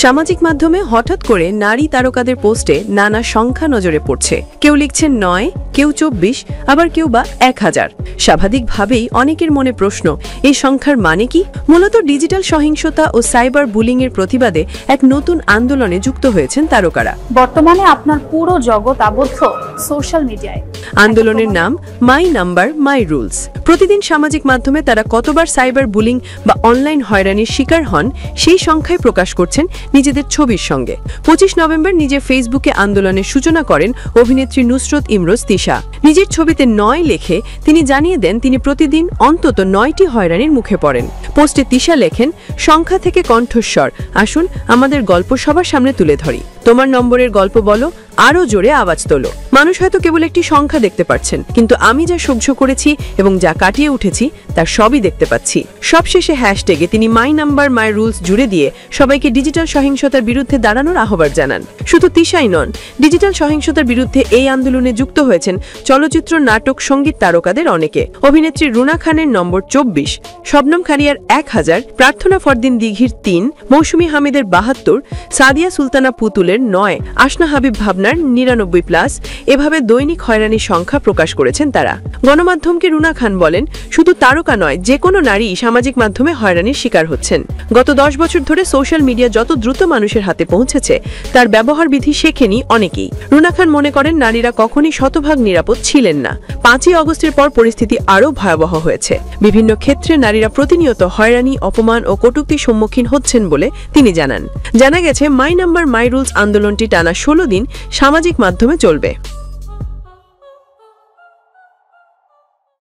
সামাজিক মাধ্যমে হঠাৎ করে নারী তারকাদের পোস্টে নানা সংখ্যা নজরে পড়ছে। কেউ লিখছেন 9, কেউ 24, আবার কেউ বা 1000। স্বাভাবিকভাবেই অনেকের মনে প্রশ্ন, এই সংখ্যার মানে কি? মূলত ডিজিটাল সহিংসতা ও সাইবার বুলিং এর প্রতিবাদে এক নতুন আন্দোলনে যুক্ত হয়েছেন তারকারা। বর্তমানে আপনার পুরো জগৎ আবদ্ধ সোশ্যাল মিডিয়ায়। আন্দোলনের নাম মাই নাম্বার মাই রুলস। প্রতিদিন সামাজিক মাধ্যমে তারা কতবার সাইবার বুলিং বা অনলাইন হয়রানির শিকার হন সেই সংখ্যায় প্রকাশ করছেন নিজেদের ছবির সঙ্গে। 25 নভেম্বর নিজের ফেসবুকে আন্দোলনের সূচনা করেন অভিনেত্রী নুসরত ইমরোজ তিশা। নিজের ছবিতে 9 লিখে তিনি জানিয়ে দেন তিনি প্রতিদিন অন্তত 9টি হয়রানির মুখে পড়েন। পোস্টে তিশা লেখেন, সংখ্যা থেকে কণ্ঠস্বর, আসুন আমাদের গল্প সবার সামনে তুলে ধরি। তোমার নম্বরের গল্প বলো, আরো জোরে আওয়াজ তোলো। মানুষ হয়তো কেবল একটি সংখ্যা দেখতে পাচ্ছেন, কিন্তু আমি যা সহ্য করেছি এবং যা কাটিয়ে উঠেছি তার সবই দেখতে পাচ্ছি। সবশেষে হ্যাশট্যাগে তিনি মাই নাম্বার মাই রুলস জুড়ে দিয়ে সবাইকে ডিজিটাল সহিংসতার বিরুদ্ধে দাঁড়ানোর আহ্বান জানান। শুধু তিশাই নন, ডিজিটাল সহিংসতার বিরুদ্ধে এই আন্দোলনে যুক্ত হয়েছেন চলচ্চিত্র, নাটক, সঙ্গীত তারকাদের অনেকে। অভিনেত্রী রুনা খানের নম্বর 24, শবনম খারিয়ার 1000, প্রার্থনা ফরদিন দিঘির 3, মৌসুমী হামিদের 72, সাদিয়া সুলতানা পুতুলের 9, আসনা হাবিব ভাবনার 99+। এভাবে দৈনিক হয়রানির সংখ্যা প্রকাশ করেছেন তারা। গণমাধ্যমকে রুনা খান বলেন, শুধু তারকা নয়, যে কোনো নারী সামাজিক মাধ্যমে হয়রানির শিকার হচ্ছেন। গত 10 বছর ধরে সোশ্যাল মিডিয়া যত দ্রুত মানুষের হাতে পৌঁছেছে তার ব্যবহার বিধি শেখেনি অনেকেই। রুনা খান মনে করেন নারীরা কখনই শতভাগ নিরাপদ ছিলেন না। 5ই অগস্টের পর পরিস্থিতি আরও ভয়াবহ হয়েছে। বিভিন্ন ক্ষেত্রে নারীরা প্রতিনিয়ত হয়রানি, অপমান ও কটূক্তির সম্মুখীন হচ্ছেন বলে তিনি জানান। জানা গেছে মাই নাম্বার মাই রুলস আন্দোলনটি টানা 16 দিন সামাজিক মাধ্যমে চলবে।